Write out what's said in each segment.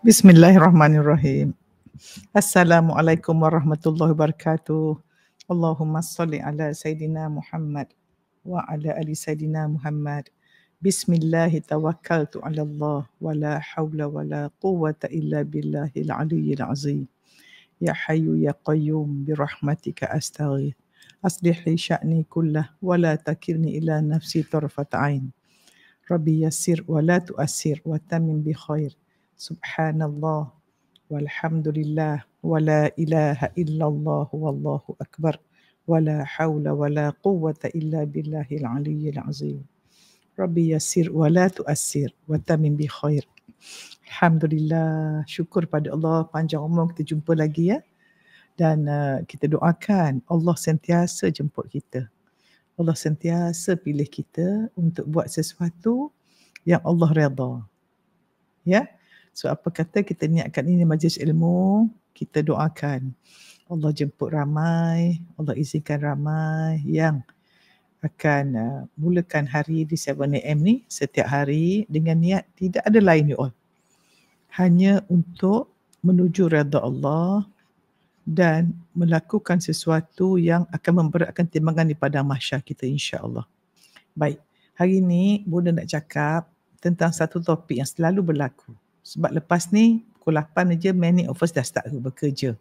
Bismillahirrahmanirrahim. Assalamualaikum warahmatullahi wabarakatuh. Allahumma salli ala Sayyidina Muhammad wa ala ali Sayyidina Muhammad. Bismillahi tawakkaltu ala Allah wa la hawla wa la quwwata illa billahil aliyyil azim. Ya Hayyu ya Qayyum birahmatika astaghith. Aslih li sya'ni kullah wa la takirni ila nafsi tarfat ain. Rabbi yassir wa la tu'assir wa tamim bi khair. Subhanallah walhamdulillah wa la ilaha illallah wallahu akbar wa la hawla wa la quwwata illa billahil aliyyil azim. Rabbi yassir wa la tu'assir wa tamim bi khair. Alhamdulillah, syukur pada Allah, panjang umur kita jumpa lagi ya. Dan kita doakan Allah sentiasa jemput kita. Allah sentiasa pilih kita untuk buat sesuatu yang Allah redha. Ya. So apa kata kita niatkan ini majlis ilmu, kita doakan Allah jemput ramai, Allah izinkan ramai yang akan mulakan hari di 7 AM ni setiap hari dengan niat tidak ada lain ya all. Hanya untuk menuju redha Allah dan melakukan sesuatu yang akan memberatkan timbangan di padang mahsyar kita insya-Allah. Baik, hari ini Bunda nak cakap tentang satu topik yang selalu berlaku. Sebab lepas ni pukul 8 je many of us dah start bekerja.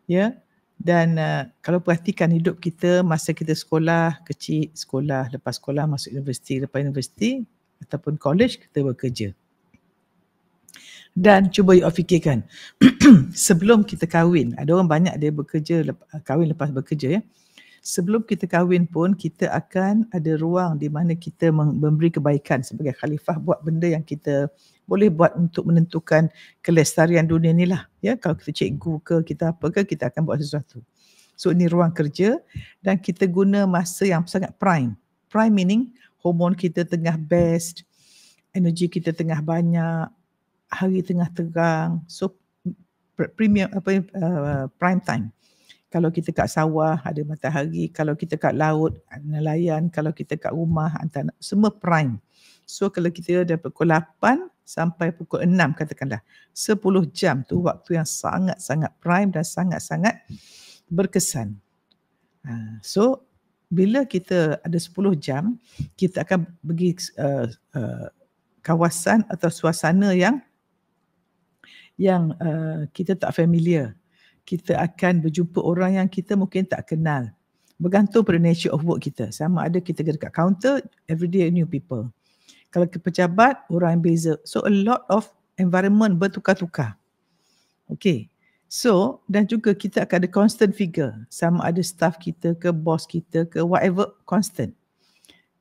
Ya. Dan kalau perhatikan hidup kita masa kita sekolah, kecil sekolah, lepas sekolah masuk universiti, lepas universiti ataupun college kita bekerja. Dan cuba you fikirkan sebelum kita kahwin, ada orang banyak dia bekerja kahwin lepas bekerja ya. Sebelum kita kahwin pun kita akan ada ruang di mana kita memberi kebaikan sebagai khalifah, buat benda yang kita boleh buat untuk menentukan kelestarian dunia ni lah ya. Kalau kita cikgu ke, kita apa ke, kita akan buat sesuatu. So ini ruang kerja dan kita guna masa yang sangat prime. Prime meaning hormon kita tengah best, energi kita tengah banyak, hari tengah terang. So prime time. Kalau kita kat sawah ada matahari, kalau kita kat laut nelayan, kalau kita kat rumah semua prime. So kalau kita dari pukul 8 sampai pukul 6 katakanlah 10 jam tu waktu yang sangat-sangat prime dan sangat-sangat berkesan. So bila kita ada 10 jam kita akan pergi kawasan atau suasana yang kita tak familiar. Kita akan berjumpa orang yang kita mungkin tak kenal. Bergantung pada nature of work kita. Sama ada kita dekat counter, everyday new people. Kalau ke pejabat, orang yang beza. So a lot of environment bertukar-tukar. Okay. So dan juga kita akan ada constant figure. Sama ada staff kita ke, bos kita ke, whatever, constant.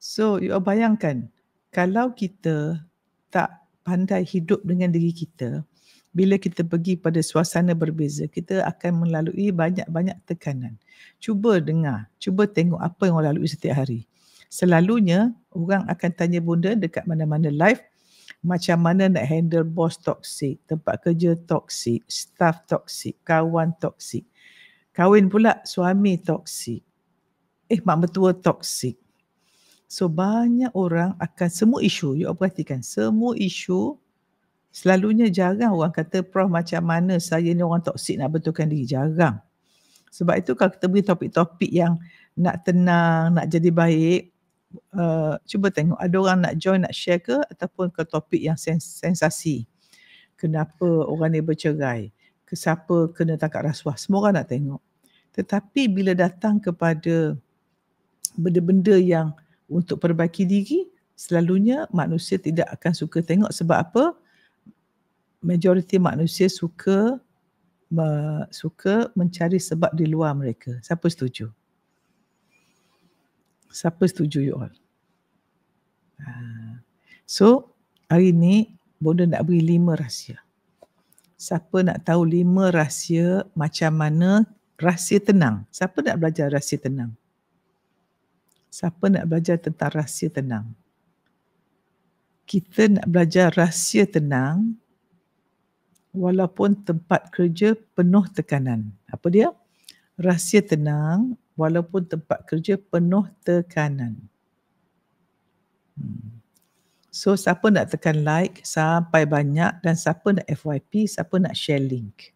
So you bayangkan, kalau kita tak pandai hidup dengan diri kita, bila kita pergi pada suasana berbeza, kita akan melalui banyak-banyak tekanan. Cuba dengar, cuba tengok apa yang orang lalui setiap hari. Selalunya, orang akan tanya Bunda dekat mana-mana live, macam mana nak handle bos toksik, tempat kerja toksik, staff toksik, kawan toksik. Kahwin pula, suami toksik. Mak mertua toksik. So, banyak orang akan, semua isu, you perhatikan, semua isu. Selalunya jarang orang kata, Prof macam mana saya ni orang toksik nak betulkan diri. Jarang. Sebab itu kalau kita beri topik-topik yang nak tenang, nak jadi baik, cuba tengok ada orang nak join, nak share ke ataupun ke topik yang sensasi. Kenapa orang ni bercerai? Ke siapa kena tangkap rasuah? Semua orang nak tengok. Tetapi bila datang kepada benda-benda yang untuk perbaiki diri, selalunya manusia tidak akan suka tengok. Sebab apa? Majoriti manusia suka mencari sebab di luar mereka. Siapa setuju? Siapa setuju you all? So, hari ni Bunda nak beri 5 rahsia. Siapa nak tahu 5 rahsia macam mana rahsia tenang? Siapa nak belajar rahsia tenang? Siapa nak belajar tentang rahsia tenang? Kita nak belajar rahsia tenang walaupun tempat kerja penuh tekanan. Apa dia? Rahsia tenang walaupun tempat kerja penuh tekanan. So siapa nak tekan like sampai banyak dan siapa nak FYP, siapa nak share link.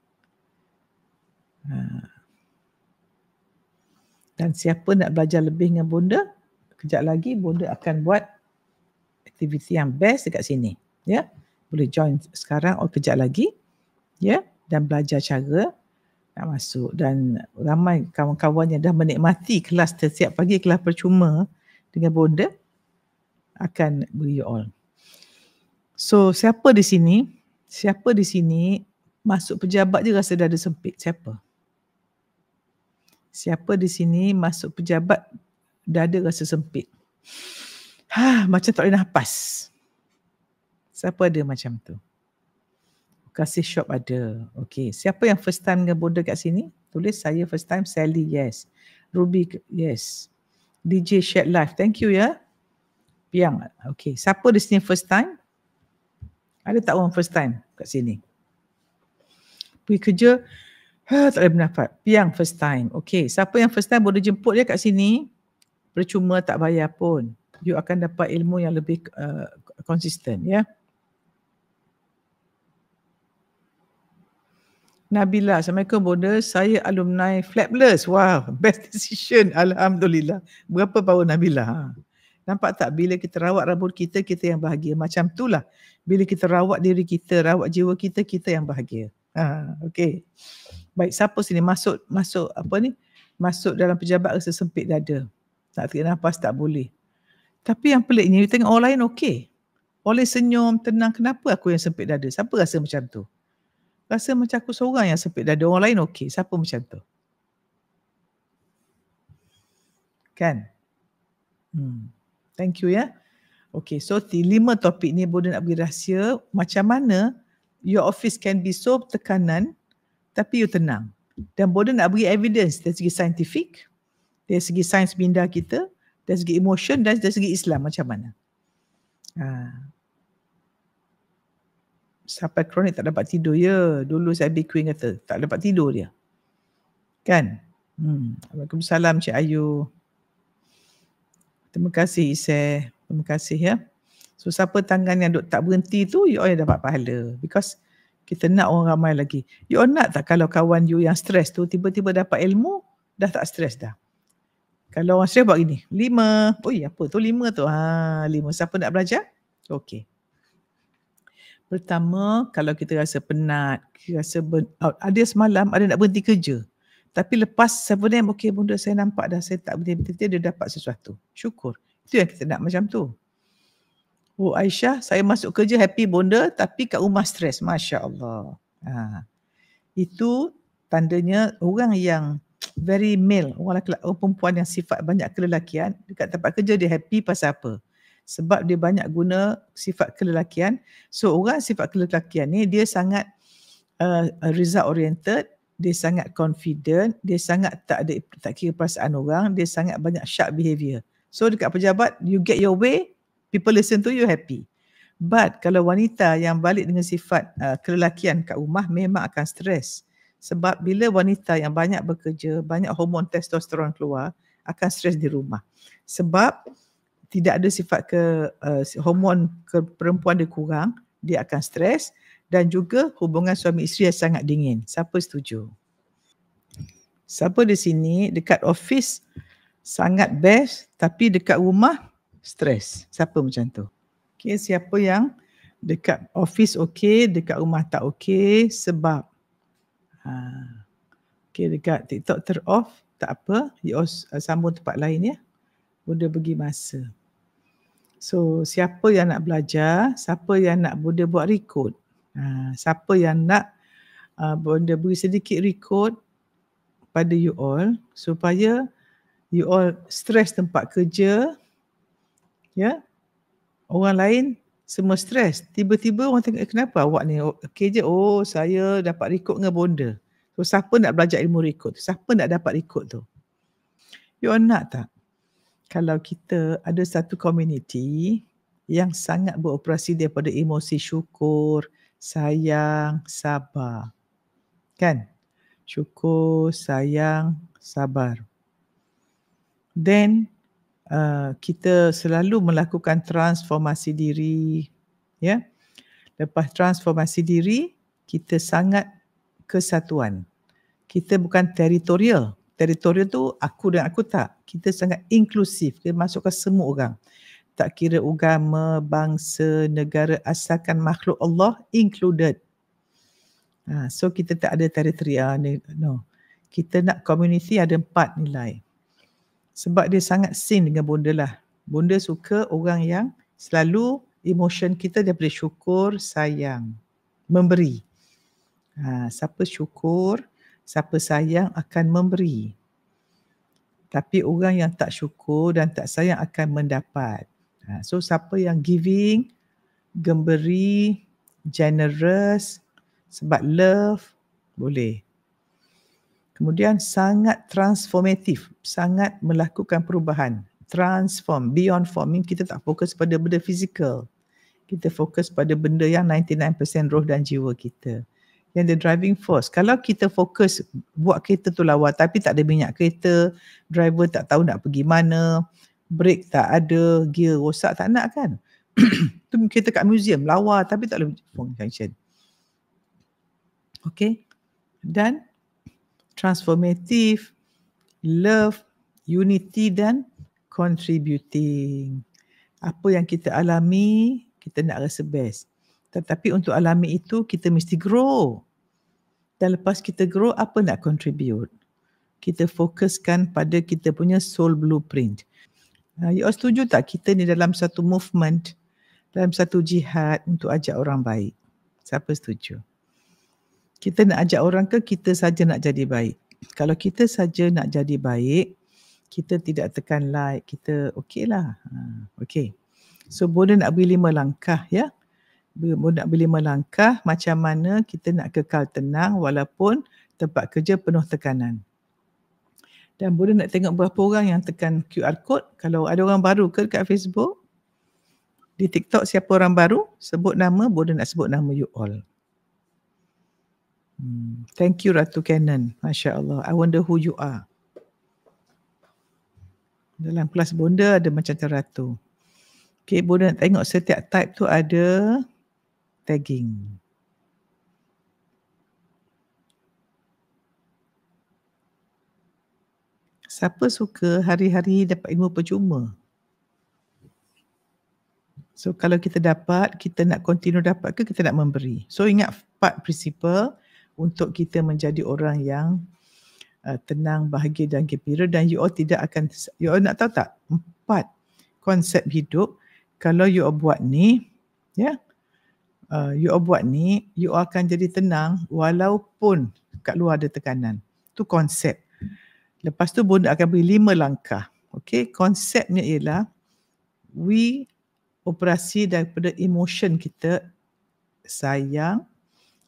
Dan siapa nak belajar lebih dengan Bonda, kejap lagi Bonda akan buat aktiviti yang best dekat sini. Ya, boleh join sekarang atau kejap lagi. Ya, dan belajar cara nak masuk. Dan ramai kawan-kawan yang dah menikmati kelas setiap pagi, kelas percuma dengan Bonda akan beri you all. So siapa di sini masuk pejabat je rasa dada sempit? Siapa di sini masuk pejabat dada rasa sempit? Macam tak boleh nafas. Siapa ada macam tu? Kasih shop ada. Okay. Siapa yang first time dengan Bonda kat sini? Tulis saya first time. Sally, yes. Ruby, yes. DJ Shared Live, thank you ya. Piang, okay. Siapa di sini first time? Ada tak orang first time kat sini? Pergi kerja, tak boleh bernafas. Piang first time. Okay. Siapa yang first time Bonda jemput dia kat sini? Percuma, tak bayar pun. You akan dapat ilmu yang lebih konsisten ya. Nabila, Assalamualaikum Bonda. Saya alumni Flapless. Wow, best decision. Alhamdulillah. Berapa power Nabila? Nampak tak bila kita rawat rambut kita, kita yang bahagia. Macam itulah. Bila kita rawat diri kita, rawat jiwa kita, kita yang bahagia. Okay. Baik, siapa sini masuk apa ni? Masuk dalam pejabat rasa sempit dada. Tak tarik nafas tak boleh. Tapi yang peliknya, you tengok orang lain okey. Orang lain senyum, tenang. Kenapa aku yang sempit dada? Siapa rasa macam tu? Rasa macam aku seorang yang sempit dada, orang lain okey. Siapa macam tu? Kan? Thank you ya. Okay, so 5 topik ni Bonda nak bagi rahsia macam mana your office can be so tekanan tapi you tenang. Dan Bonda nak bagi evidence dari segi saintifik, dari segi sains minda kita, dari segi emotion dan dari segi Islam macam mana. Sampai kronik tak dapat tidur ya. Dulu saya Queen kata tak dapat tidur dia. Kan? Waalaikumsalam Cik Ayu. Terima kasih Isai. Terima kasih ya. So siapa tangan yang duk tak berhenti tu, you all yang dapat pahala. Because kita nak orang ramai lagi. You all nak tak kalau kawan you yang stres tu tiba-tiba dapat ilmu, dah tak stres dah. Kalau orang stres buat gini, 5. Apa tu 5 tu? 5. Siapa nak belajar? Okey. Pertama, kalau kita rasa penat, kita rasa burn out, ada semalam ada nak berhenti kerja. Tapi lepas 7am, okey Bonda saya nampak dah saya tak berhenti, dia dapat sesuatu. Syukur. Itu yang kita nak macam tu. Aisyah, saya masuk kerja happy Bonda tapi kat rumah stres. Masya Allah. Itu tandanya orang yang very male, orang perempuan yang sifat banyak kelelakian, dekat tempat kerja dia happy pasal apa? Sebab dia banyak guna sifat kelelakian. So orang sifat kelelakian ni dia sangat result oriented, dia sangat confident, dia sangat tak kira perasaan orang, dia sangat banyak sharp behavior. So dekat pejabat, you get your way, people listen to you, happy. But kalau wanita yang balik dengan sifat kelelakian kat rumah memang akan stres. Sebab bila wanita yang banyak bekerja, banyak hormon testosteron keluar, akan stres di rumah. Sebab tidak ada sifat hormon perempuan dia kurang, dia akan stres dan juga hubungan suami isteri sangat dingin. Siapa setuju? Siapa di sini dekat office sangat best tapi dekat rumah stres? Siapa macam tu? Okay, siapa yang dekat office okey, dekat rumah tak okey sebab okay, dekat TikTok ter-off, tak apa, you sambung tempat lain ya. Bonda bagi masa. So, siapa yang nak belajar, siapa yang nak Bonda buat record, siapa yang nak Bonda beri sedikit record pada you all supaya you all stres tempat kerja, ya. Orang lain semua stres. Tiba-tiba orang tengok, kenapa awak ni okey je? Saya dapat record dengan Bonda. So, siapa nak belajar ilmu record? Siapa nak dapat record tu? You all nak tak? Kalau kita ada satu community yang sangat beroperasi daripada emosi syukur, sayang, sabar. Kan? Syukur, sayang, sabar. Then, kita selalu melakukan transformasi diri, ya. Lepas transformasi diri, kita sangat kesatuan. Kita bukan teritorial. Teritorial tu aku dan aku tak. Kita sangat inklusif. Kita masukkan semua orang. Tak kira agama, bangsa, negara, asalkan makhluk Allah included. So kita tak ada teritorial. No. Kita nak community ada 4 nilai. Sebab dia sangat sing dengan bonda lah. Bonda suka orang yang selalu emotion kita daripada syukur, sayang, memberi. Siapa syukur, siapa sayang akan memberi. Tapi orang yang tak syukur dan tak sayang akan mendapat. So siapa yang giving, gemberi, generous, sebab love, boleh. Kemudian sangat transformatif, sangat melakukan perubahan. Transform, beyond forming, kita tak fokus pada benda fizikal. Kita fokus pada benda yang 99% roh dan jiwa kita. Yang the driving force. Kalau kita fokus buat kereta tu lawa tapi tak ada minyak kereta, driver tak tahu nak pergi mana, brake tak ada, gear rosak, tak nak kan? Tu kereta kat museum, lawa tapi tak boleh function. Okay. Dan transformative, love, unity dan contributing. Apa yang kita alami, kita nak rasa best. Tetapi untuk alami itu, kita mesti grow. Dan lepas kita grow, apa nak contribute? Kita fokuskan pada kita punya soul blueprint. You all setuju tak kita ni dalam satu movement, dalam satu jihad untuk ajak orang baik? Siapa setuju? Kita nak ajak orang ke kita saja nak jadi baik? Kalau kita saja nak jadi baik, kita tidak tekan like, kita okey lah. Okey. So Bonda nak beri 5 langkah ya. Bonda nak beri 5 langkah macam mana kita nak kekal tenang walaupun tempat kerja penuh tekanan. Dan Bonda nak tengok berapa orang yang tekan QR code. Kalau ada orang baru ke dekat Facebook, di TikTok siapa orang baru, sebut nama, Bonda nak sebut nama you all. Thank you Ratu Canon. Masya Allah. I wonder who you are. Dalam kelas Bonda ada macam Ratu. Okay, Bonda nak tengok setiap type tu ada tagging. Siapa suka hari-hari dapat ilmu percuma? So kalau kita dapat, kita nak continue dapat ke kita nak memberi? So ingat 4 prinsipal untuk kita menjadi orang yang tenang, bahagia dan gembira, dan you all tidak akan, you all nak tahu tak? 4 konsep hidup. Kalau you all buat ni, ya, you all buat ni, you all akan jadi tenang walaupun kat luar ada tekanan. Tu konsep. Lepas tu Bonda akan beri 5 langkah. Okay, konsepnya ialah we operasi daripada emotion kita, sayang,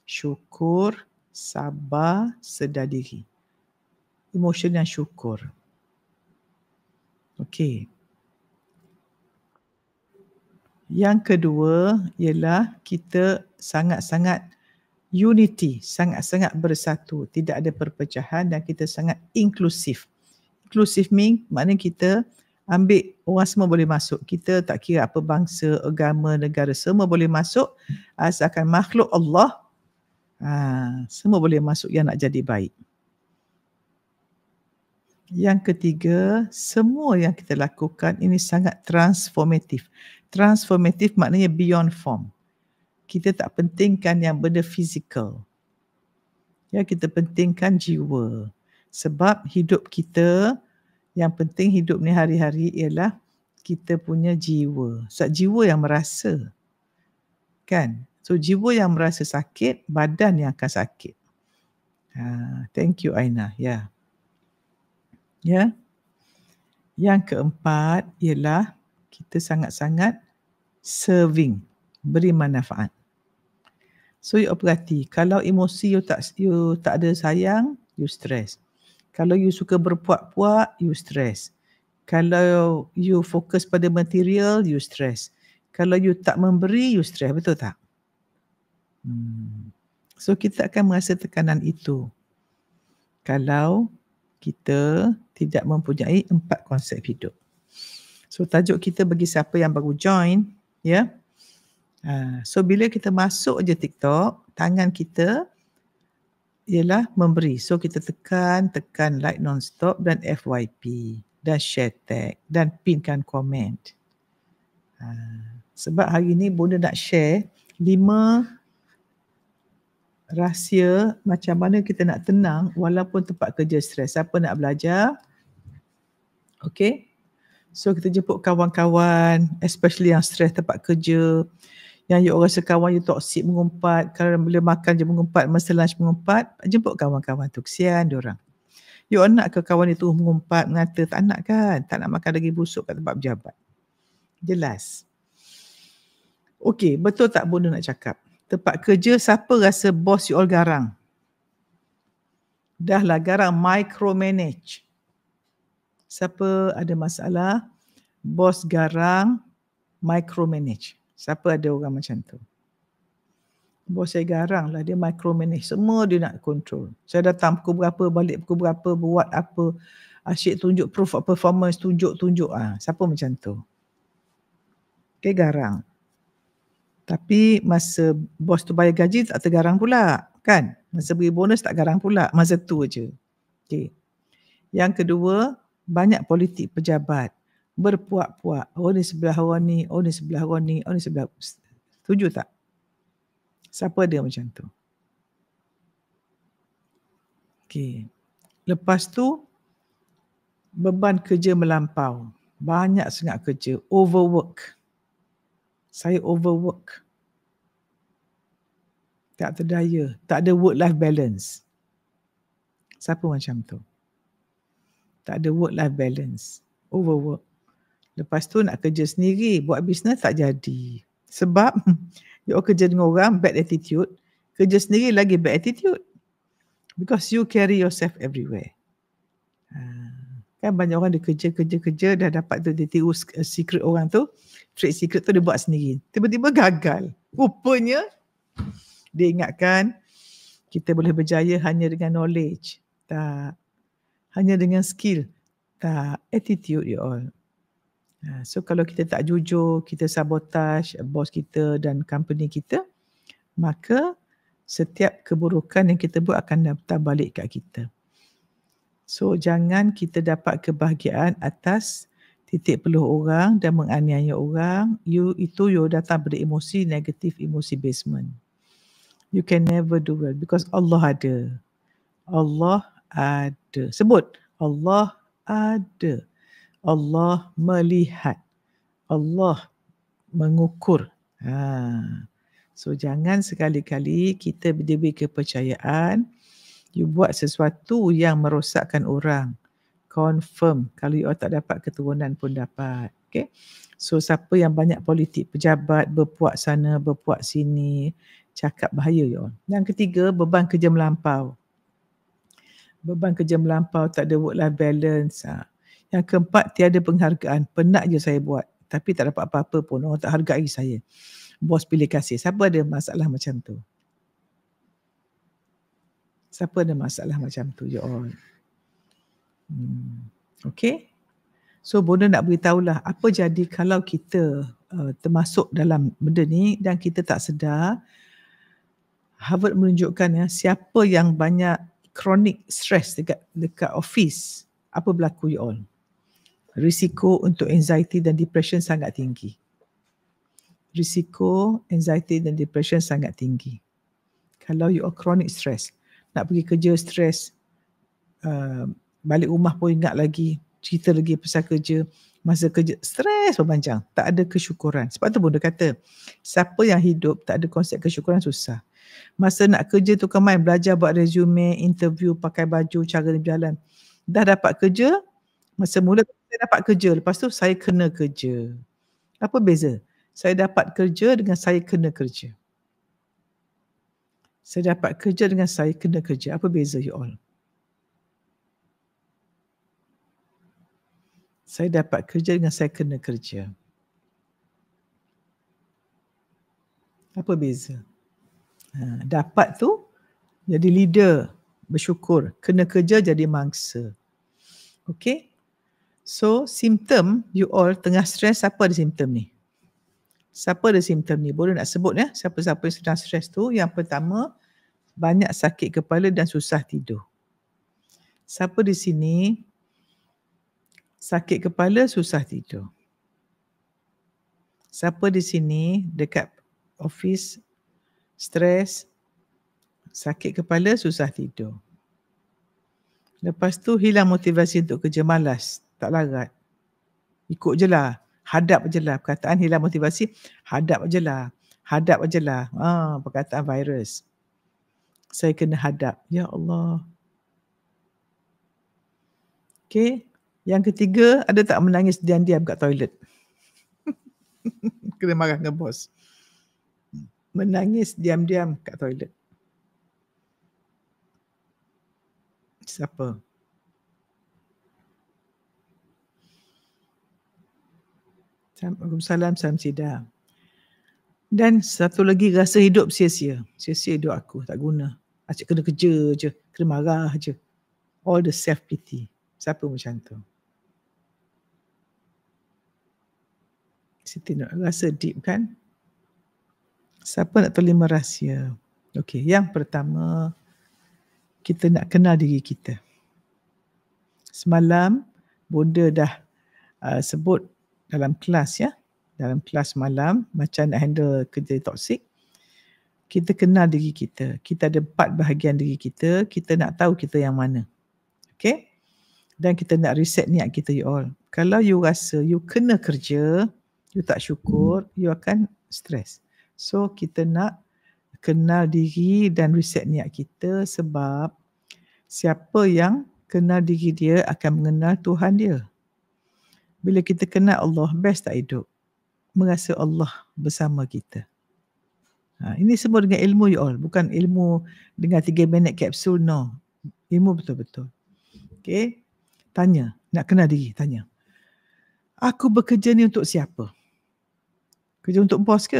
syukur, sabar, sedar diri. Emotion yang syukur. Okey. Yang kedua ialah kita sangat-sangat unity, sangat-sangat bersatu, tidak ada perpecahan dan kita sangat inklusif. Inklusif maknanya kita ambil orang semua boleh masuk. Kita tak kira apa bangsa, agama, negara, semua boleh masuk asalkan makhluk Allah. Semua boleh masuk yang nak jadi baik. Yang ketiga, semua yang kita lakukan ini sangat transformatif. Transformatif maknanya beyond form. Kita tak pentingkan yang benda fizikal. Ya, kita pentingkan jiwa. Sebab hidup kita, yang penting hidup ni hari-hari ialah kita punya jiwa. Sebab jiwa yang merasa. Kan? So jiwa yang merasa sakit, badan yang akan sakit. Thank you Aina. Ya. Ya. Yang keempat ialah kita sangat-sangat serving, beri manfaat. So you perhati, kalau emosi you tak ada sayang, you stress. Kalau you suka berpuak-puak, you stress. Kalau you fokus pada material, you stress. Kalau you tak memberi, you stress. Betul tak? So kita akan merasa tekanan itu kalau kita tidak mempunyai 4 konsep hidup. So tajuk kita bagi siapa yang baru join, ya. So bila kita masuk je TikTok, tangan kita ialah memberi. So kita tekan like non-stop dan FYP dan share tag dan pinkan komen. Sebab hari ni Bunda nak share 5 rahsia macam mana kita nak tenang walaupun tempat kerja stres. Siapa nak belajar? Okay. So kita jemput kawan-kawan, especially yang stres tempat kerja, yang you rasa kawan you toxic mengumpat, kalau bila makan je mengumpat, masa lunch mengumpat, jemput kawan-kawan tu, kesian diorang. You nak ke kawan itu mengumpat, mengata? Tak nak kan? Tak nak makan daging busuk kat tempat pejabat. Jelas. Okey, betul tak Bunda nak cakap? Tempat kerja, siapa rasa bos you all garang? Dah lah garang, micromanage. Siapa ada masalah, bos garang, micromanage. Siapa ada orang macam tu? Bos saya garang lah, dia micromanage. Semua dia nak control. Saya datang pukul berapa, balik pukul berapa, buat apa. Asyik tunjuk proof of performance, tunjuk. Siapa macam tu? Okay, garang. Tapi masa bos tu bayar gaji tak tergarang pula. Kan? Masa beri bonus tak garang pula. Masa tu je. Okay. Yang kedua, banyak politik pejabat. Berpuak-puak. Oh ni sebelah orang ni, oh ni sebelah orang ni, oh ni sebelah. Setuju tak? Siapa dia macam tu? Okay. Lepas tu, beban kerja melampau. Banyak sangat kerja. Overwork. Saya overwork. Tak terdaya. Tak ada work-life balance. Siapa macam tu? Tak ada work-life balance. Overwork. Lepas tu nak kerja sendiri, buat bisnes tak jadi. Sebab you kerja dengan orang, bad attitude. Kerja sendiri lagi bad attitude. Because you carry yourself everywhere. Kan banyak orang dia kerja, dah dapat tu dia tiru secret orang tu. Trade secret tu dia buat sendiri. Tiba-tiba gagal. Rupanya dia ingatkan kita boleh berjaya hanya dengan knowledge. Tak. Hanya dengan skill. Tak. Attitude you all. So kalau kita tak jujur, kita sabotage bos kita dan company kita, maka setiap keburukan yang kita buat akan datang balik kat kita. So jangan kita dapat kebahagiaan atas titik peluh orang dan menganiaya orang. You datang pada emosi negatif, emosi basement. You can never do well because Allah ada. Allah ada. Sebut. Allah ada. Allah melihat. Allah mengukur. So jangan sekali-kali kita diberi kepercayaan you buat sesuatu yang merosakkan orang. Confirm kalau you tak dapat keturunan pun dapat. Okay? So siapa yang banyak politik pejabat, berpuak sana, berpuak sini, cakap bahaya you all. Yang ketiga, beban kerja melampau. Beban kerja melampau, tak ada work-life balance. Yang keempat, tiada penghargaan. Penat je saya buat. Tapi tak dapat apa-apa pun. Orang tak hargai saya. Bos pilih kasih. Siapa ada masalah macam tu? Siapa ada masalah macam tu you all? Okay. So Bunda nak beritahulah apa jadi kalau kita termasuk dalam benda ni dan kita tak sedar. Harvard menunjukkan siapa yang banyak chronic stress dekat office, apa berlaku you all? Risiko untuk anxiety dan depression sangat tinggi. Risiko anxiety dan depression sangat tinggi. Kalau you are chronic stress, nak pergi kerja stress, balik rumah pun ingat lagi, cerita lagi pasal kerja, masa kerja stres berpanjang, tak ada kesyukuran. Sebab tu Bunda kata, siapa yang hidup tak ada konsep kesyukuran susah. Masa nak kerja tu main belajar buat resume, interview, pakai baju, cara dia berjalan. Dah dapat kerja, masa mula saya dapat kerja, lepas tu saya kena kerja. Apa beza? Saya dapat kerja dengan saya kena kerja. Saya dapat kerja dengan saya kena kerja. Apa beza you all? Saya dapat kerja dengan saya kena kerja. Apa beza? Dapat tu jadi leader, bersyukur. Kena kerja jadi mangsa. Okay? So, simptom you all tengah stres, siapa ada simptom ni? Siapa ada simptom ni? Boleh nak sebut ya, siapa-siapa yang sedang stres tu. Yang pertama, banyak sakit kepala dan susah tidur. Siapa di sini sakit kepala, susah tidur? Siapa di sini dekat office stres, sakit kepala, susah tidur? Lepas tu hilang motivasi untuk kerja, malas, tak larat. Ikut je lah, hadap je lah. Perkataan hilang motivasi, hadap je lah. Hadap je lah. Perkataan virus. Saya kena hadap. Ya Allah. Okay. Yang ketiga, ada tak menangis diam-diam kat toilet? Kena marah dengan bos. Menangis diam-diam kat toilet. Siapa? Waalaikumsalam, salam sidang. Dan satu lagi, rasa hidup sia-sia. Sia-sia hidup aku, tak guna. Asyik kena kerja je, kena marah je. All the self-pity. Siapa macam tu? Siti nak rasa deep kan? Siapa nak tahu 5 rahsia? Okey, yang pertama, kita nak kenal diri kita. Semalam, Bunda dah sebut dalam kelas ya. Dalam kelas malam, macam nak handle kerja toksik. Kita kenal diri kita. Kita ada 4 bahagian diri kita. Kita nak tahu kita yang mana. Okay? Dan kita nak reset niat kita you all. Kalau you rasa you kena kerja, you tak syukur, you akan stres. So, kita nak kenal diri dan reset niat kita, sebab siapa yang kenal diri dia akan mengenal Tuhan dia. Bila kita kenal Allah, best tak hidup? Merasa Allah bersama kita. Ini semua dengan ilmu you all. Bukan ilmu dengan 3 minit kapsul, no. Ilmu betul-betul. Okay. Tanya. Nak kenal diri, tanya. Aku bekerja ni untuk siapa? Kerja untuk bos ke?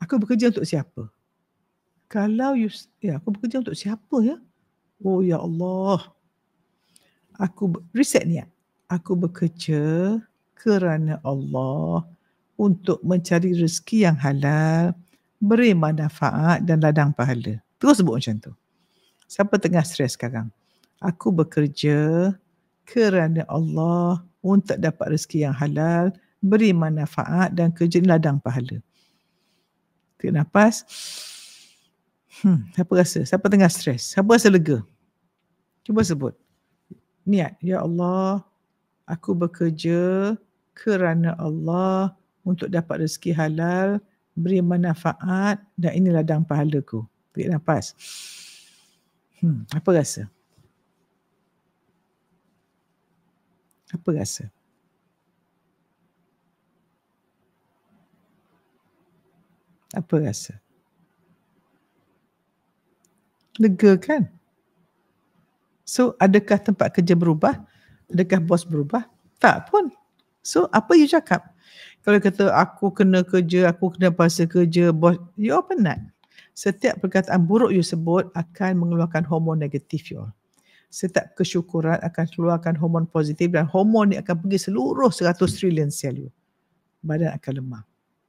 Aku bekerja untuk siapa? Kalau aku bekerja untuk siapa ya? Oh ya Allah. Reset niat. Aku bekerja kerana Allah untuk mencari rezeki yang halal, beri manfaat dan ladang pahala. Terus sebut macam tu. Siapa tengah stres sekarang? Aku bekerja kerana Allah untuk dapat rezeki yang halal, beri manfaat dan kerja ladang pahala. Tarik nafas. Siapa rasa? Siapa tengah stres? Siapa rasa lega? Cuba sebut. Niat. Ya Allah, aku bekerja kerana Allah untuk dapat rezeki halal, beri manfaat dan ini ladang pahalaku. Tarik nafas. Apa rasa? Apa rasa? Apa rasa? Lega kan? So, adakah tempat kerja berubah? Adakah bos berubah? Tak pun. So, apa you cakap? Kalau kata aku kena kerja, aku kena paksa kerja, bos, you all penat. Setiap perkataan buruk you sebut akan mengeluarkan hormon negatif you all. Setiap kesyukuran akan keluarkan hormon positif dan hormon ni akan pergi seluruh 100 trilion sel you. Badan akan lemah.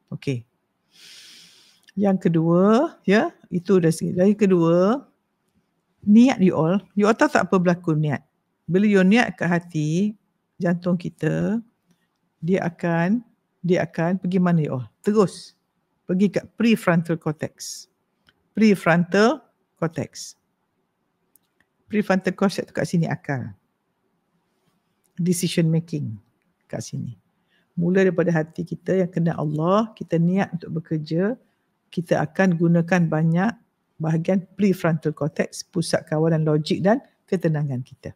Okey. Yang kedua, ya, itu dah sikit. Yang kedua, niat you all tahu tak apa berlaku niat? Bila you niat ke hati, jantung kita, dia akan pergi mana you all? Terus pergi kat prefrontal cortex. Prefrontal cortex tu kat sini akal. Decision making kat sini. Mula daripada hati kita yang kenal Allah, kita niat untuk bekerja, kita akan gunakan banyak bahagian prefrontal cortex, pusat kawalan logik dan ketenangan kita.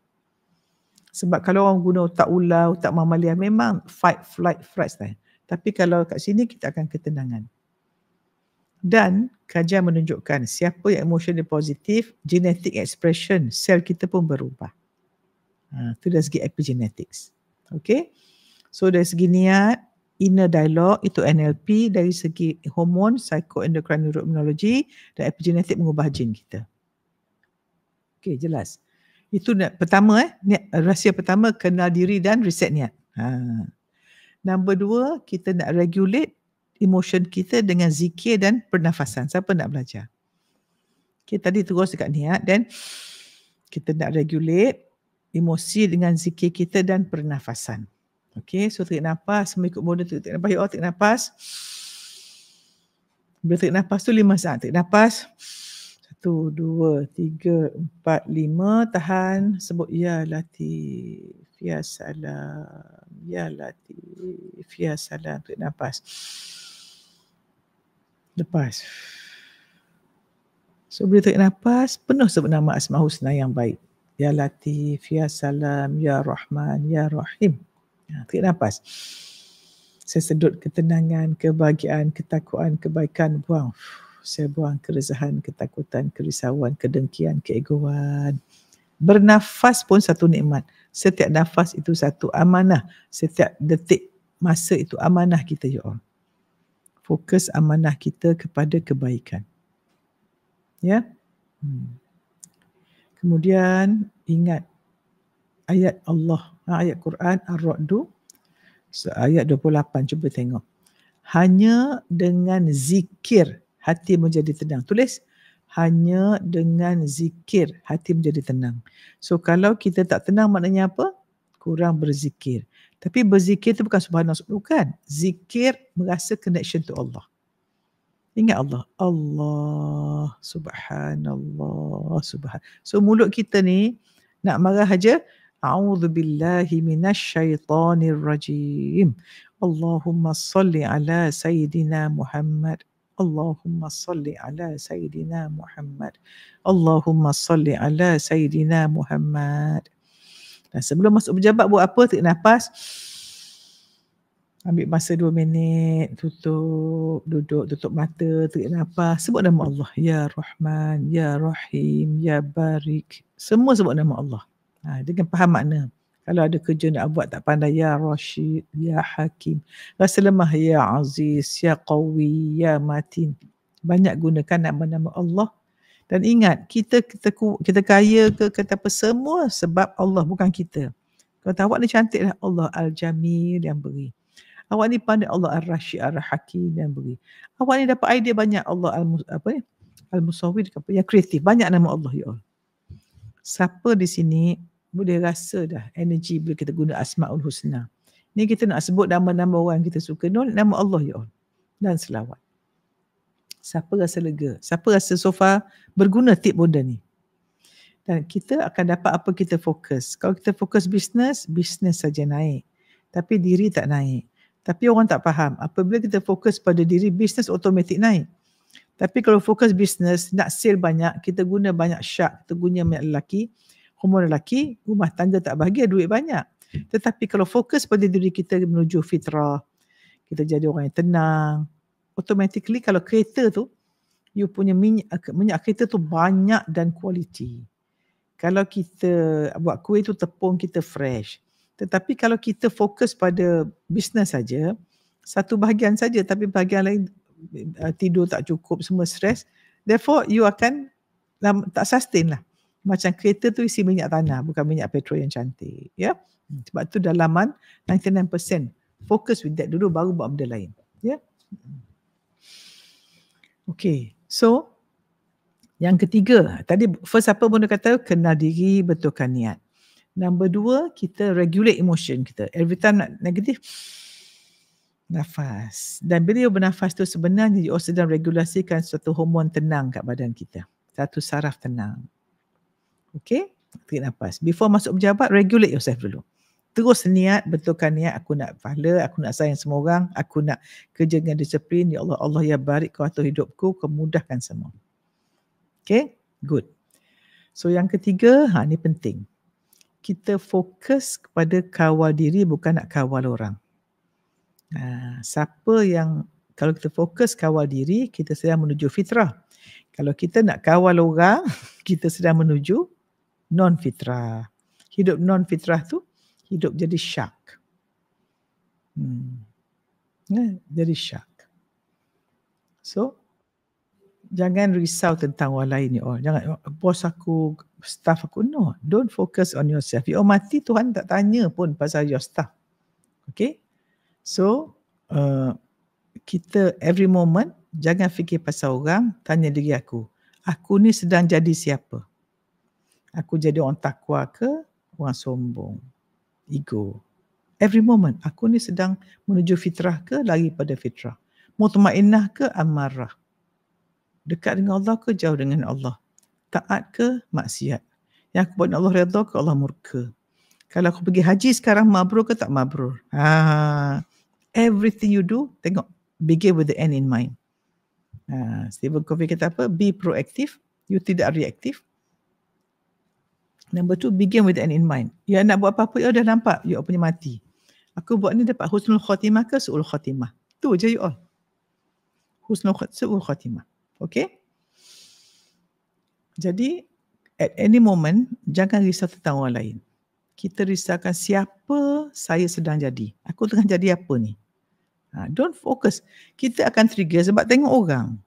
Sebab kalau orang guna otak ular, otak mamalia, memang fight, flight, fright. Tapi kalau kat sini kita akan ketenangan. Dan kajian menunjukkan siapa yang emotion dia positif, genetic expression sel kita pun berubah. Itu dari segi epigenetics. Okay. So dari segi niat, inner dialogue itu NLP, dari segi hormon, psychoendocrine neuroimmunology dan epigenetik mengubah gen kita. Okay, jelas. Itu pertama niat, rahsia pertama kenal diri dan reset niat. Number 2, kita nak regulate emotion kita dengan zikir dan pernafasan. Siapa nak belajar? Okay, tadi terus dekat niat, dan kita nak regulate emosi dengan zikir kita dan pernafasan. Okay, so tarik nafas, mengikut model tarik nafas. Ya Allah, tarik nafas. Bila tarik nafas tu 5 saat. Tarik nafas. 1, 2, 3, 4, 5. Tahan. Sebut Ya Latif, Ya Salam, Ya Latif, Ya Salam. Tarik nafas. Lepas. So bila tarik nafas, penuh sebut nama Asmaul Husna yang baik. Ya Latif, Ya Salam, Ya Rahman, Ya Rahim. Tarik nafas. Saya sedut ketenangan, kebahagiaan, ketakwaan, kebaikan, buang. Saya buang keresahan, ketakutan, kerisauan, kedengkian, keegoan. Bernafas pun satu nikmat. Setiap nafas itu satu amanah. Setiap detik masa itu amanah kita, ya Allah. Fokus amanah kita kepada kebaikan. Ya. Kemudian ingat ayat Allah, ayat Quran Ar-Ra'du, ayat 28, cuba tengok. Hanya dengan zikir hati menjadi tenang. Tulis, hanya dengan zikir hati menjadi tenang. So kalau kita tak tenang maknanya apa? Kurang berzikir. Tapi berzikir itu bukan subhanallah, bukan. Zikir merasa connection to Allah. Ingat Allah. Allah, subhanallah, So mulut kita ni nak marah aja. A'udzubillahi minasyaitonirrajim. Allahumma salli ala Sayyidina Muhammad. Allahumma salli ala Sayyidina Muhammad. Allahumma salli ala Sayyidina Muhammad. Dan sebelum masuk berjabat buat apa? Tarik nafas. Ambil masa 2 minit, tutup, duduk, tutup mata, tarik nafas, sebut nama Allah. Ya Rahman, Ya Rahim, Ya Barik. Semua sebut nama Allah. Dengan faham makna. Kalau ada kerja nak buat tak pandai, Ya Rashid, Ya Hakim. Rasa lemah, Ya Aziz, Ya Qawi, Ya Matin. Banyak gunakan nama-nama Allah. Dan ingat, kita kaya ke kata apa, semua sebab Allah, bukan kita. Kalau tahu awak ni cantik lah, Allah Al-Jamil yang beri. Awak ni pandai, Allah Ar-Rashid Ar-Hakim yang beri. Awak ni dapat idea banyak, Allah Al-Musawwir, yang kreatif. Banyak nama Allah, ya Allah. Siapa di sini boleh rasa dah energi bila kita guna Asmaul Husna. Ni kita nak sebut nama-nama orang kita suka. Nama Allah, ya Allah. Dan selawat. Siapa rasa lega? Siapa rasa so far berguna tip bonda ni? Dan kita akan dapat apa kita fokus. Kalau kita fokus bisnes, bisnes saja naik. Tapi diri tak naik. Tapi orang tak faham. Apabila kita fokus pada diri, bisnes automatik naik. Tapi kalau fokus bisnes, nak sale banyak, kita guna banyak syak, kita guna banyak lelaki, hormon lelaki, rumah tangga tak bahagia, duit banyak. Tetapi kalau fokus pada diri kita menuju fitrah, kita jadi orang yang tenang, automatically kalau kereta tu, you punya minyak kereta tu banyak dan kualiti. Kalau kita buat kuih tu tepung kita fresh. Tetapi kalau kita fokus pada bisnes saja, satu bahagian saja, tapi bahagian lain tidur tak cukup, semua stres, therefore you akan tak sustain lah. Macam kereta tu isi minyak tanah, bukan minyak petrol yang cantik. Ya? Sebab tu dalaman 99% fokus with that dulu, baru buat benda lain. Ya? Okay, so yang ketiga, tadi first apa benda kata, kenal diri, betulkan niat. Number 2, kita regulate emotion kita. Every time nak negatif, nafas. Dan bila you bernafas tu sebenarnya you sedang regulasikan suatu hormon tenang kat badan kita. Satu saraf tenang. Okay? Tarik nafas. Before masuk berjabat, regulate yourself dulu. Terus niat, betulkan niat, aku nak pahala, aku nak sayang semua orang, aku nak kerja dengan disiplin. Ya Allah, Allah ya barik kau atur hidupku, kau mudahkan semua. Okay? Good. So yang ketiga, ni penting. Kita fokus kepada kawal diri, bukan nak kawal orang. Siapa yang, kalau kita fokus kawal diri, kita sedang menuju fitrah. Kalau kita nak kawal orang, kita sedang menuju non-fitrah. Hidup non-fitrah tu, hidup jadi syak. Jadi syak. So, Jangan risau tentang orang lain, you all. Jangan, bos aku, staff aku. No, don't focus on yourself. You all mati, Tuhan tak tanya pun pasal your staff. Okay? So, kita every moment, jangan fikir pasal orang, tanya diri aku ni sedang jadi siapa? Aku jadi orang takwa ke orang sombong? Ego. Every moment, aku ni sedang menuju fitrah ke lari pada fitrah? Mutmainnah ke amarah? Dekat dengan Allah ke jauh dengan Allah? Taat ke maksiat? Yang aku buat Allah redha ke Allah murka? Kalau aku pergi haji sekarang, mabrur ke tak mabrur? Everything you do, tengok, begin with the end in mind. Stephen Covey kata apa? Be proactive, you tidak reaktif. Number 2, begin with the end in mind. Ya nak buat apa-apa, you dah nampak, you punya mati. Aku buat ni dapat husnul khatimah ke su'ul khatimah? Tu je you all. Su'ul khatimah. Okay? Jadi, at any moment, jangan risau tentang orang lain. Kita risaukan siapa saya sedang jadi. Aku tengah jadi apa ni? Don't focus. Kita akan trigger sebab tengok orang.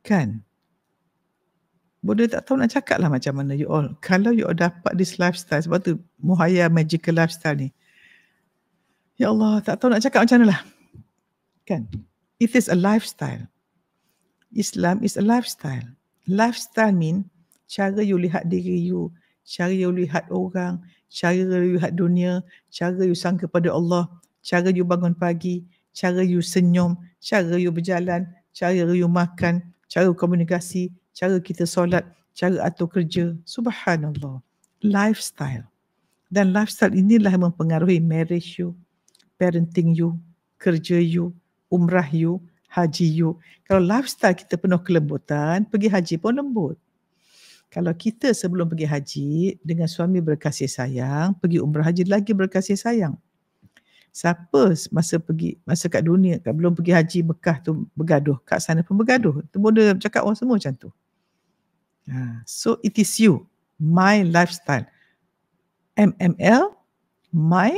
Kan? Bodoh tak tahu nak cakap lah macam mana you all. Kalau you all dapat this lifestyle, sebab tu Muhayya Magical Lifestyle ni. Ya Allah, tak tahu nak cakap macam mana lah. Kan? It is a lifestyle. Islam is a lifestyle. Lifestyle mean cara you lihat diri you, cara you lihat orang, cara you lihat dunia, cara you sangka pada Allah, cara you bangun pagi, cara you senyum, cara you berjalan, cara you makan, cara komunikasi, cara kita solat, cara atur kerja. Subhanallah. Lifestyle. Dan lifestyle inilah yang mempengaruhi marriage you, parenting you, kerja you, umrah you, haji you. Kalau lifestyle kita penuh kelembutan, pergi haji pun lembut. Kalau kita sebelum pergi haji dengan suami berkasih sayang, pergi umrah haji lagi berkasih sayang. Siapa masa kat dunia, belum pergi haji Mekah tu bergaduh, kat sana pun bergaduh. Tu boleh cakap orang semua macam tu. So it is you, my lifestyle. MML, my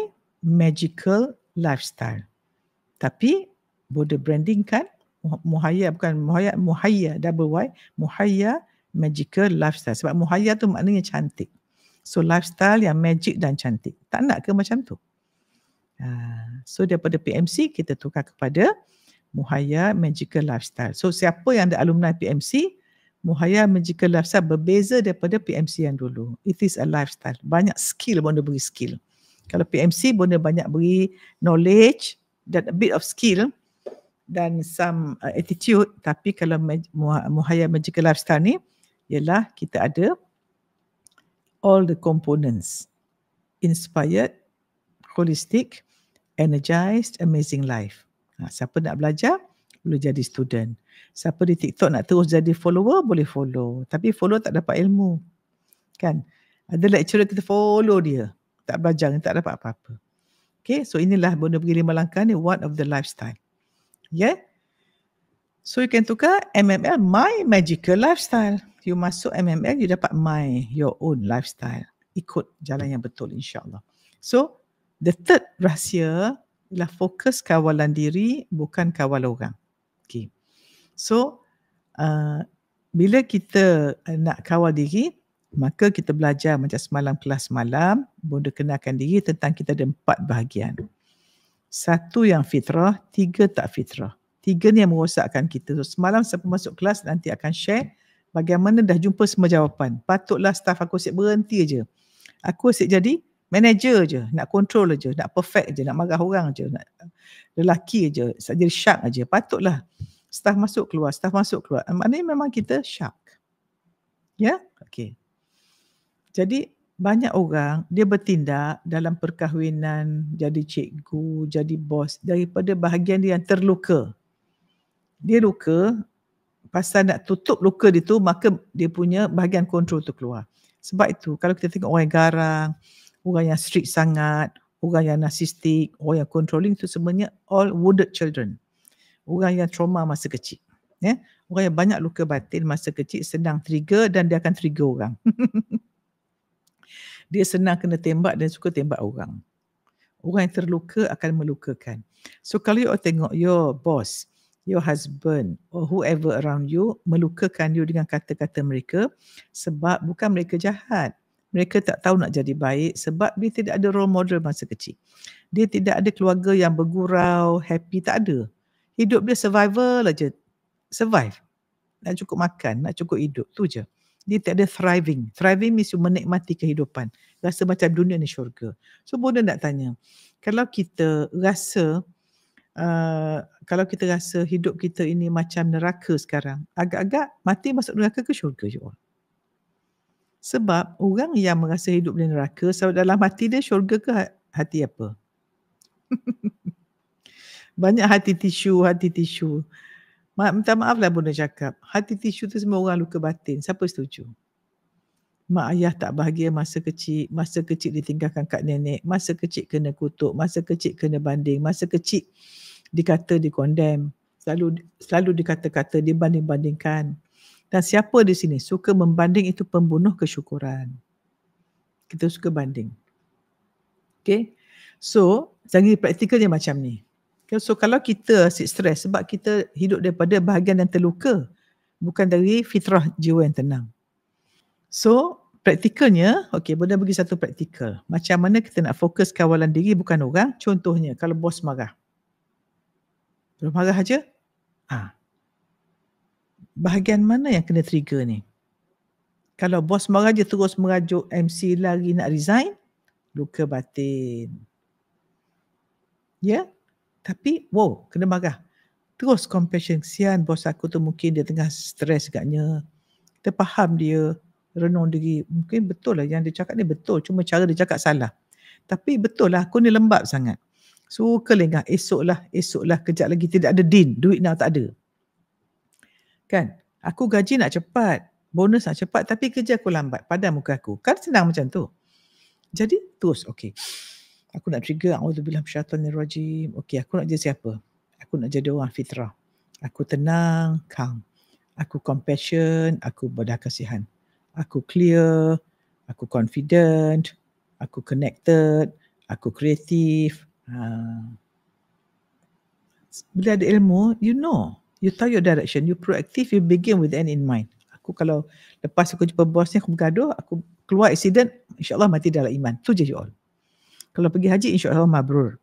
magical lifestyle. Tapi boleh branding kan? Muhayya, bukan Muhayya, double Y, Muhayya Magical Lifestyle. Sebab Muhayya tu maknanya cantik. So lifestyle yang magic dan cantik. Tak nak ke macam tu? So daripada PMC kita tukar kepada Muhayya Magical Lifestyle. So siapa yang ada alumni PMC, Muhayya Magical Lifestyle berbeza daripada PMC yang dulu. It is a lifestyle. Banyak skill boleh beri skill. Kalau PMC boleh banyak beri knowledge dan a bit of skill dan some attitude. Tapi kalau Muhayya Magical Lifestyle ni, ialah kita ada all the components. Inspired, holistic, energized, amazing life. Siapa nak belajar, boleh jadi student. Siapa di TikTok nak terus jadi follower, boleh follow. Tapi follow tak dapat ilmu. Kan? Ada lecturer kita follow dia. Tak belajar, tak dapat apa-apa. Okay, so inilah Bonda Pergi 5 Langkah ni, one of the lifestyle. Yeah? So you can tukar MML, my magical lifestyle. You masuk MML, you dapat your own lifestyle. Ikut jalan yang betul, insyaAllah. So, the third rahsia ialah fokus kawalan diri, bukan kawal orang. Okay. So, bila kita nak kawal diri, maka kita belajar macam semalam kelas malam, Bonda kenalkan diri tentang kita ada 4 bahagian. 1 yang fitrah, 3 tak fitrah. 3 ni yang merosakkan kita. So, semalam siapa masuk kelas nanti akan share bagaimana dah jumpa semua jawapan. Patutlah staff aku asyik berhenti je. Aku asyik jadi manager je, nak control je, nak perfect je, nak marah orang je, nak lelaki je, jadi shark je. Patutlah staff masuk keluar, staff masuk keluar. Maknanya memang kita shark. Ya? Okay. Jadi banyak orang dia bertindak dalam perkahwinan, jadi cikgu, jadi bos daripada bahagian dia yang terluka. Dia luka, pasal nak tutup luka dia tu, maka dia punya bahagian kontrol tu keluar. Sebab itu kalau kita tengok orang yang garang, orang yang strict sangat, orang yang narsistik, orang yang controlling, itu sebenarnya all wounded children. Orang yang trauma masa kecil. Ya? Orang yang banyak luka batin masa kecil senang trigger dan dia akan trigger orang. Dia senang kena tembak dan suka tembak orang. Orang yang terluka akan melukakan. So kalau you tengok your boss your husband or whoever around you melukakan you dengan kata-kata mereka, sebab bukan mereka jahat. Mereka tak tahu nak jadi baik sebab dia tidak ada role model masa kecil. Dia tidak ada keluarga yang bergurau, happy, tak ada. Hidup dia survival aja. Survive. Nak cukup makan, nak cukup hidup, tu je. Dia tak ada thriving. Thriving means you menikmati kehidupan. Rasa macam dunia ni syurga. So Bonda nak tanya, kalau kita rasa hidup kita ini macam neraka sekarang, agak-agak mati masuk neraka ke syurga je orang? Sebab orang yang merasa hidup di neraka, sebab dalam hati dia syurga ke hati apa? Banyak hati tisu. Minta maaf lah Bonda cakap. Hati tisu tu semua orang luka batin. Siapa setuju? Mak ayah tak bahagia masa kecil ditinggalkan kat nenek, masa kecil kena kutuk, masa kecil kena banding, masa kecil dikata dikondem, selalu dikata-kata dibanding-bandingkan. Dan siapa di sini suka membanding, itu pembunuh kesyukuran. Kita suka banding. Okay. So, segi praktikalnya macam ni. So, kalau kita asyik stres sebab kita hidup daripada bahagian yang terluka, bukan dari fitrah jiwa yang tenang. So, praktikalnya, okay, Bonda bagi satu praktikal. Macam mana kita nak fokus kawalan diri bukan orang. Contohnya, kalau bos marah. Kalau marah aja, bahagian mana yang kena trigger ni? Kalau bos marah je terus merajuk MC lari nak resign, luka batin. Ya? Tapi, kena marah. Terus compassion, kesian bos aku tu mungkin dia tengah stres agaknya. Kita faham dia, renung diri. Mungkin betul lah yang dia cakap ni betul, cuma cara dia cakap salah. Tapi betul lah, aku ni lembab sangat. Suka lengah, esoklah, kejap lagi tidak ada din, duit now tak ada. Kan? Aku gaji nak cepat, bonus nak cepat, tapi kerja aku lambat, padam muka aku. Kan senang macam tu. Jadi terus, okay. Aku nak trigger, a'udzubillah minasyaitanirrajim. Okay, aku nak jadi siapa? Aku nak jadi orang fitrah. Aku tenang, calm. Aku compassion, aku berdah kasihan. Aku clear, aku confident, aku connected, aku kreatif. Bila ada ilmu, you tahu your direction, you proactive, you begin with the end in mind. Aku kalau lepas aku jumpa bos ni, aku bergaduh, aku keluar accident, insyaAllah mati dalam iman. Tu je you all. Kalau pergi haji, insyaAllah mabrur.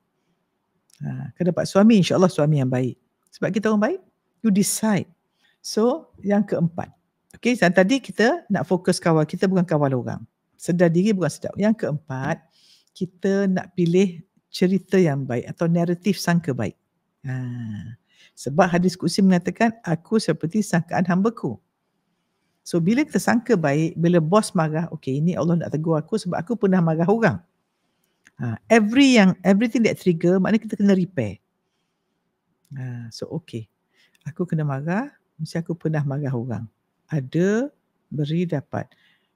Kalau dapat suami, insyaAllah suami yang baik. Sebab kita orang baik, you decide. So, yang keempat. Okay, tadi kita nak fokus kawal. Kita bukan kawal orang. Sedar diri bukan sedar. Yang keempat, kita nak pilih cerita yang baik atau naratif sangka baik. Sebab hadis Qudsi mengatakan, aku seperti sangkaan hamba-Ku. So, bila kita sangka baik, bila bos marah, okay, ini Allah nak tegur aku sebab aku pernah marah orang. Everything that trigger, maknanya kita kena repair. So, okay. Aku kena marah, mesti aku pernah marah orang. Ada, beri, dapat.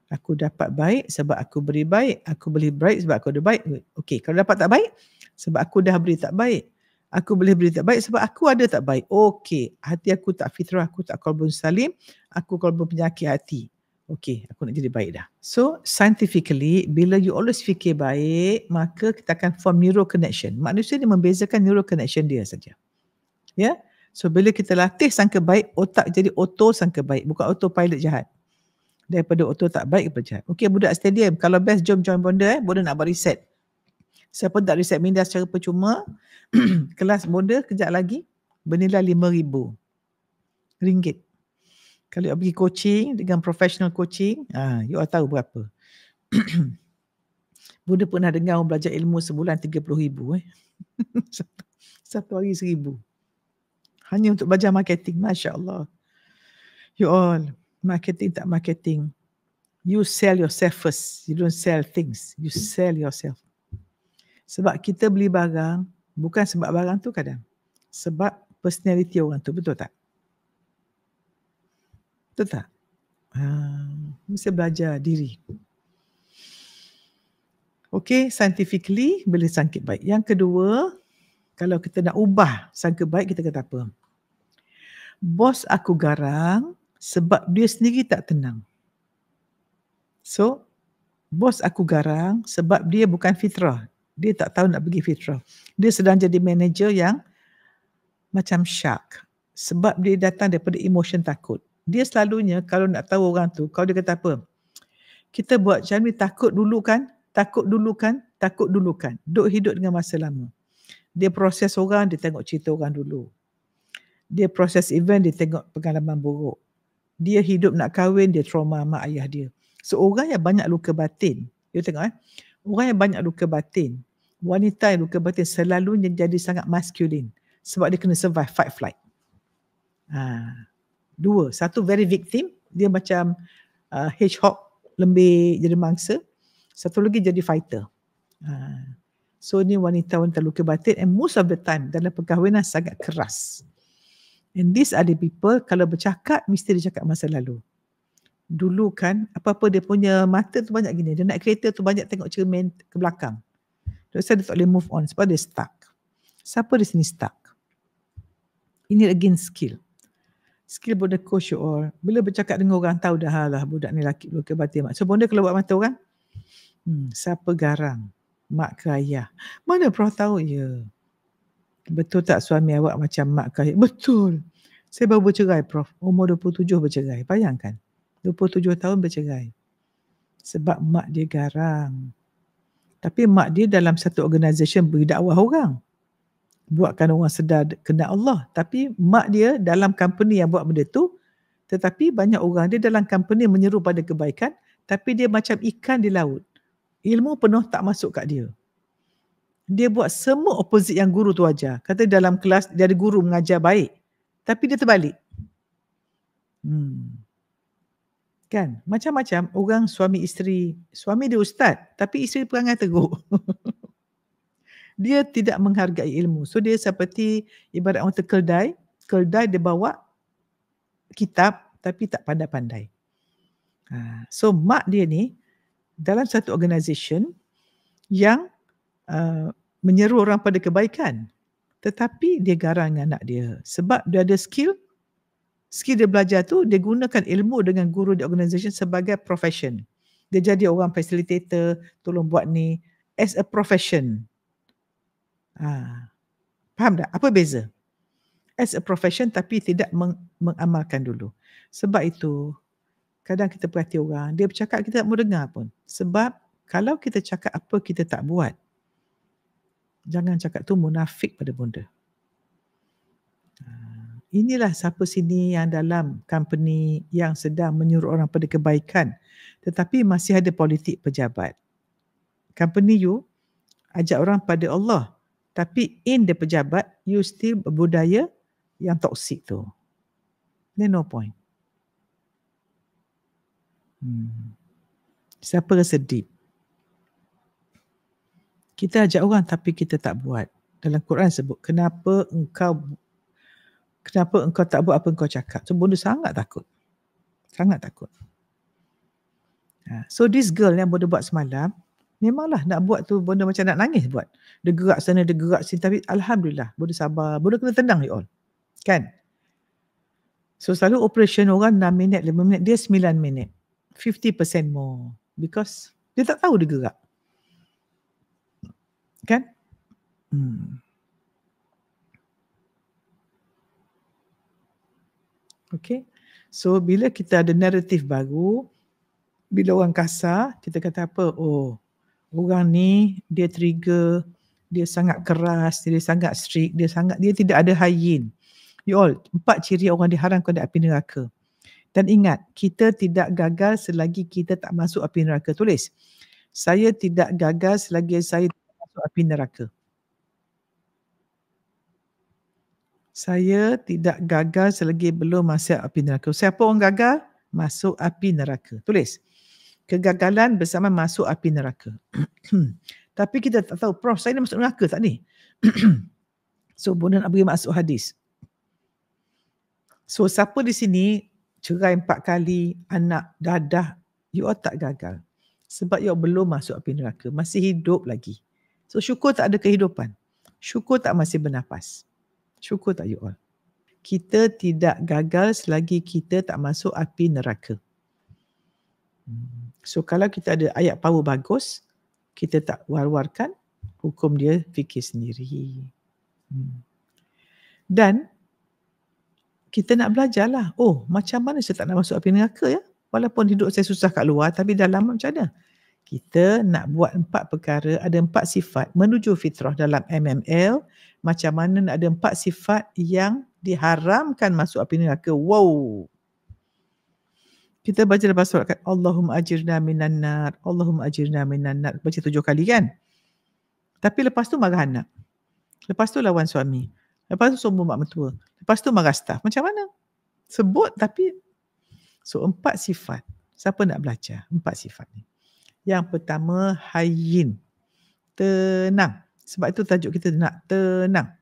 Aku dapat baik sebab aku beri baik. Aku beri baik sebab aku ada baik. Okay, kalau dapat tak baik, sebab aku dah beri tak baik. Aku boleh beri tak baik sebab aku ada tak baik. Okay, hati aku tak fitrah, aku tak qalbun salim, aku qalbun penyakit hati. Okay, aku nak jadi baik dah. So, scientifically, bila you always fikir baik, maka kita akan form neural connection. Manusia dia membezakan neural connection dia saja. Ya? So, bila kita latih sangka baik, otak jadi auto sangka baik. Bukan autopilot jahat. Daripada auto tak baik kepada jahat. Okay, budak stadium. Kalau best, jom join Bonda. Bonda nak buat reset. Siapa tak reset minda secara percuma, kelas Bonda kejap lagi bernilai RM5,000. Kalau you pergi coaching dengan professional coaching, you all tahu berapa. Bonda pernah dengar orang belajar ilmu sebulan RM30,000. Satu hari RM1,000. Hanya untuk belajar marketing. Masya Allah. You all, marketing tak marketing. You sell yourself first. You don't sell things. You sell yourself. Sebab kita beli barang, bukan sebab barang tu kadang. Sebab personality orang tu, betul tak? Betul tak? Mesti belajar diri. Okay, scientifically boleh sangkit baik. Yang kedua, kalau kita nak ubah sangka baik, kita kata apa? Bos aku garang sebab dia sendiri tak tenang. So, bos aku garang sebab dia bukan fitrah. Dia tak tahu nak pergi fitrah. Dia sedang jadi manager yang macam shark. Sebab dia datang daripada emotion takut. Dia selalunya kalau nak tahu orang tu, kalau dia kata apa, kita buat macam ni takut dulu kan, takut dulu kan, takut dulu kan. Duk hidup dengan masa lama. Dia proses orang, dia tengok cerita orang dulu. Dia proses event, dia tengok pengalaman buruk. Dia hidup nak kahwin, dia trauma mak ayah dia. So orang yang banyak luka batin, you tengok orang yang banyak luka batin, wanita yang luka batin selalunya jadi sangat masculine. Sebab dia kena survive, fight, flight. Dua. Satu very victim, dia macam hedgehog, lembik jadi mangsa. Satu lagi jadi fighter. So ni wanita-wanita luka batin, and most of the time dalam perkahwinan sangat keras. And these are the people, kalau bercakap mesti dia cakap masa lalu. Dulu kan, apa-apa dia punya mata tu banyak gini. Dia naik kereta tu banyak tengok cermin ke belakang. So dia tak boleh move on sebab dia stuck. Siapa di sini stuck? Ini again skill. Skill bonda coach you all. Bila bercakap dengan orang, tahu dah lah budak ni lelaki luka batin. So bonda kalau buat mata orang, siapa garang? Mak ke ayah? Mana Prof tahu? Ya. Betul tak suami awak macam mak ke ayah? Betul. Saya baru bercerai Prof. Umur 27 bercerai. Bayangkan. 27 tahun bercerai. Sebab mak dia garang. Tapi mak dia dalam satu organisasi beri dakwah orang. Buatkan orang sedar kenal Allah. Tapi mak dia dalam company yang buat benda tu, tetapi banyak orang dia dalam company menyeru pada kebaikan, tapi dia macam ikan di laut. Ilmu penuh tak masuk kat dia. Dia buat semua opposite yang guru tu ajar. Kata dalam kelas dia ada guru mengajar baik, tapi dia terbalik. Kan? Macam-macam orang suami isteri. Suami dia ustaz, tapi isteri perangai teruk. Dia tidak menghargai ilmu. So dia seperti ibarat orang terkeldai. Keldai dia bawa kitab, tapi tak pandai-pandai. So mak dia ni dalam satu organisasi yang menyeru orang pada kebaikan, tetapi dia garang dengan anak dia. Sebab dia ada skill dia belajar tu, dia gunakan ilmu dengan guru di organisasi sebagai profession. Dia jadi orang facilitator, tolong buat ni as a profession. Faham tak? Apa beza? As a profession tapi tidak mengamalkan dulu. Sebab itu, kadang kita perhati orang, dia bercakap kita tak mau dengar pun. Sebab kalau kita cakap apa kita tak buat, jangan cakap tu munafik pada bonda. Inilah siapa sini yang dalam company yang sedang menyuruh orang pada kebaikan, tetapi masih ada politik pejabat. Company you ajak orang pada Allah, tapi in the pejabat, you still berbudaya yang toksik tu. Then no point. Siapa rasa deep? Kita ajak orang tapi kita tak buat. Dalam Quran sebut, kenapa engkau tak buat apa engkau cakap? So bonda sangat takut. Sangat takut. So this girl yang bonda buat semalam, memanglah nak buat tu bonda macam nak nangis buat. Dia gerak sana, dia gerak sini, tapi alhamdulillah bonda sabar. Bonda kena tenang you all. Kan? So selalu operation orang 6 minit, 5 minit, dia 9 minit. 50% more. Because dia tak tahu dia gerak. Kan? Okay. So bila kita ada naratif baru, bila orang kasar, kita kata apa? Oh, orang ni dia trigger, dia sangat keras, dia sangat strict, dia tidak ada hayyin. You all, 4 ciri orang diharamkan dari api neraka. Dan ingat, kita tidak gagal selagi kita tak masuk api neraka. Tulis, saya tidak gagal selagi saya tak masuk api neraka. Saya tidak gagal selagi belum masuk api neraka. Siapa orang gagal? Masuk api neraka. Tulis, kegagalan bersama masuk api neraka. Tapi kita tak tahu, Prof, saya nak masuk neraka tak ni? So, bonda nak beri masuk hadis. So, siapa di sini cerai 4 kali, anak, dadah, you all tak gagal. Sebab you all belum masuk api neraka. Masih hidup lagi. So, syukur tak ada kehidupan. Syukur tak masih bernafas. Syukur tak you all? Kita tidak gagal selagi kita tak masuk api neraka. So kalau kita ada ayat power bagus, kita tak war-warkan, hukum dia fikir sendiri. Dan kita nak belajar lah. Oh, macam mana saya tak nak masuk api neraka ya? Walaupun hidup saya susah kat luar, tapi dalam macam mana? Kita nak buat 4 perkara, ada 4 sifat menuju fitrah dalam MML. Macam mana nak ada 4 sifat yang diharamkan masuk api neraka. Wow. Kita baca lepas surat kan, Allahumma ajirna minan nar, Allahumma ajirna minan nar. Baca 7 kali kan? Tapi lepas tu marah anak. Lepas tu lawan suami. Lepas tu sombong mak mentua. Lepas tu marah staff. Macam mana? Sebut tapi. So 4 sifat. Siapa nak belajar 4 sifat ni? Yang pertama, hayyin. Tenang. Sebab itu tajuk kita nak tenang.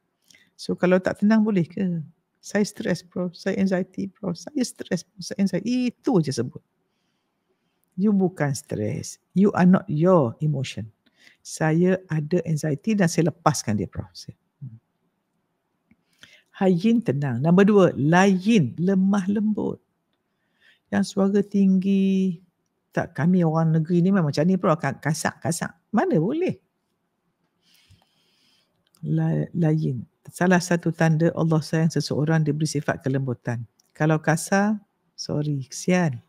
So kalau tak tenang boleh ke? Saya stres bro, saya anxiety bro, saya stres bro, saya anxiety. Itu je sebut. You bukan stres. You are not your emotion. Saya ada anxiety dan saya lepaskan dia bro. Hayyin, tenang. Nombor 2, layin, lemah lembut. Yang suara tinggi. Tak, kami orang negeri ni memang macam ni bro, kasak. Mana boleh? Layin. Salah satu tanda Allah sayang seseorang diberi sifat kelembutan. Kalau kasar, sorry, kesian.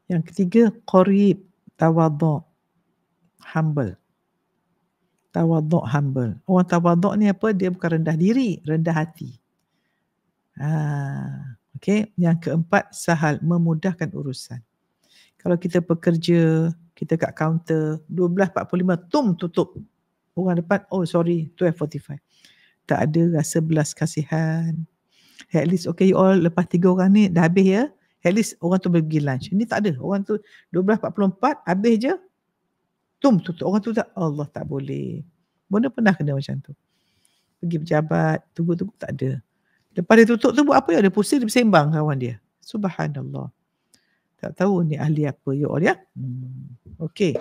Yang ketiga, qarib, tawaduk, humble. Tawaduk, humble. Orang tawaduk ni apa? Dia bukan rendah diri, rendah hati. Okay. Yang keempat, sahal, memudahkan urusan. Kalau kita bekerja, kita kat kaunter, 12.45, tutup. Orang depan, oh sorry, 12.45. Tak ada rasa belas kasihan. At least, okay you all, lepas 3 orang ni dah habis ya. At least orang tu pergi lunch. Ini tak ada. Orang tu 12.44, habis je. Tutup. Orang tu tak, Allah tak boleh. Mana pernah kena macam tu. Pergi pejabat, tunggu tak ada. Lepas dia tutup tu buat apa ya? Dia pusing, dia bersembang kawan dia. Subhanallah. Tak tahu ni ahli apa you all ya. Okay.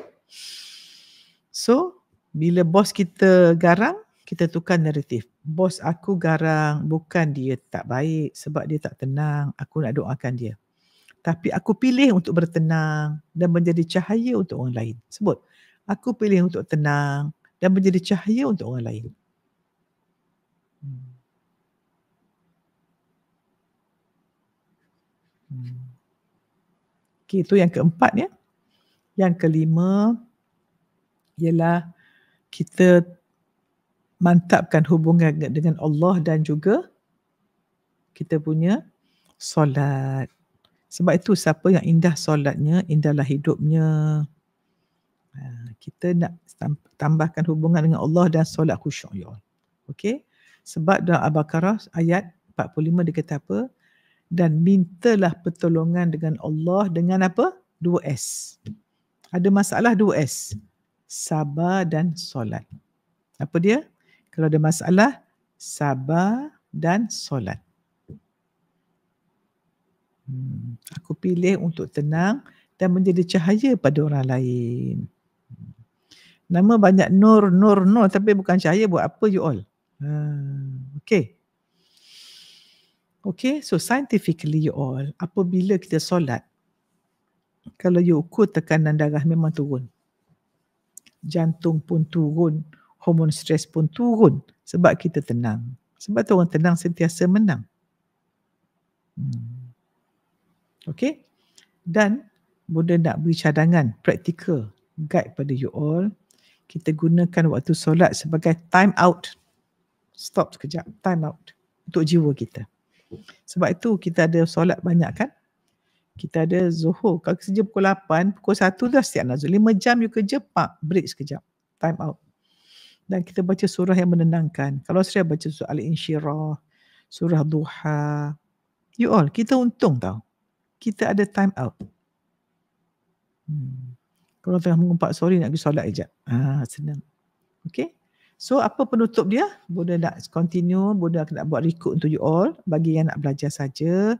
So, bila bos kita garang, kita tukar naratif. Bos aku garang, bukan dia tak baik sebab dia tak tenang. Aku nak doakan dia. Tapi aku pilih untuk bertenang dan menjadi cahaya untuk orang lain. Sebut. Aku pilih untuk tenang dan menjadi cahaya untuk orang lain. Okay, itu yang keempat ya. Yang kelima ialah kita mantapkan hubungan dengan Allah dan juga kita punya solat. Sebab itu siapa yang indah solatnya, indahlah hidupnya. Kita nak tambahkan hubungan dengan Allah dan solat khusyuk ya Allah. Okey? Sebab dalam Al-Baqarah ayat 45 dia kata apa? Dan mintalah pertolongan dengan Allah dengan apa? 2S. Ada masalah 2S. Sabar dan solat. Apa dia? Kalau ada masalah, sabar dan solat. Aku pilih untuk tenang dan menjadi cahaya pada orang lain. Nama banyak nur, tapi bukan cahaya buat apa you all? Okay. Okay, so scientifically you all, apabila kita solat, kalau you ukur tekanan darah memang turun. Jantung pun turun, hormon stres pun turun sebab kita tenang. Sebab tu orang tenang sentiasa menang. Okay. Dan Bunda nak beri cadangan, praktikal, guide pada you all. Kita gunakan waktu solat sebagai time out. Stop sekejap, time out untuk jiwa kita. Sebab itu kita ada solat banyak kan? Kita ada zuhur. Kalau kerja pukul 8, pukul 1 dah siap nak zuhur. 5 jam you kerja, break sekejap. Time out. Dan kita baca surah yang menenangkan. Kalau saya baca surah Al-Insyirah, surah Duha. You all, kita untung tau. Kita ada time out. Kalau tengah mengumpat, sorry nak pergi solat sekejap. Senang. Okay. So apa penutup dia? Bunda nak continue, Bunda nak buat record untuk you all bagi yang nak belajar saja.